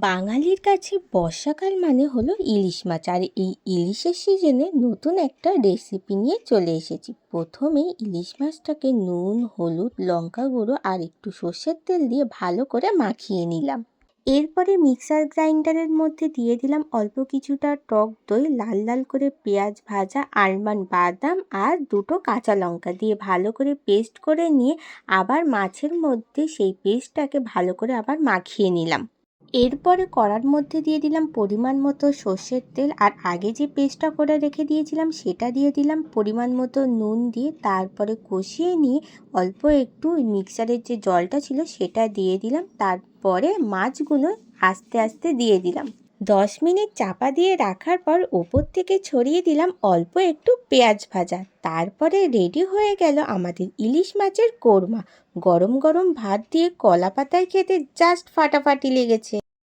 বাঙালির কাছে বর্ষাকাল মানে হলো ইলিশ মাছ। আর এই ইলিশের সিজনে নতুন একটা রেসিপি নিয়ে চলে এসেছি। প্রথমেই ইলিশ মাছটাকে নুন, হলুদ, লঙ্কা গুঁড়ো আর একটু সর্ষের তেল দিয়ে ভালো করে মাখিয়ে নিলাম। এরপরে মিক্সার গ্রাইন্ডারের মধ্যে দিয়ে দিলাম অল্প কিছুটা টক দই, লাল লাল করে পেঁয়াজ ভাজা, আলমন্ড বাদাম আর দুটো কাঁচা লঙ্কা দিয়ে ভালো করে পেস্ট করে নিয়ে আবার মাছের মধ্যে সেই পেস্টটাকে ভালো করে আবার মাখিয়ে নিলাম। এরপরে কড়ার মধ্যে দিয়ে দিলাম পরিমাণ মতো সর্ষের তেল, আর আগে যে পেস্টটা করে রেখে দিয়েছিলাম সেটা দিয়ে দিলাম, পরিমাণ মতো নুন দিয়ে তারপরে কষিয়ে নিয়ে অল্প একটু মিক্সারের যে জলটা ছিল সেটা দিয়ে দিলাম। তারপরে মাছগুলো আস্তে আস্তে দিয়ে দিলাম। 10 মিনিট চাপা দিয়ে রাখার পর ওপর থেকে ছড়িয়ে দিলাম অল্প একটু পেঁয়াজ ভাজা। তারপরে রেডি হয়ে গেল আমাদের ইলিশ মাছের কোরমা। গরম গরম ভাত দিয়ে কলা পাতায় খেতে জাস্ট ফাটাফাটি লেগেছে।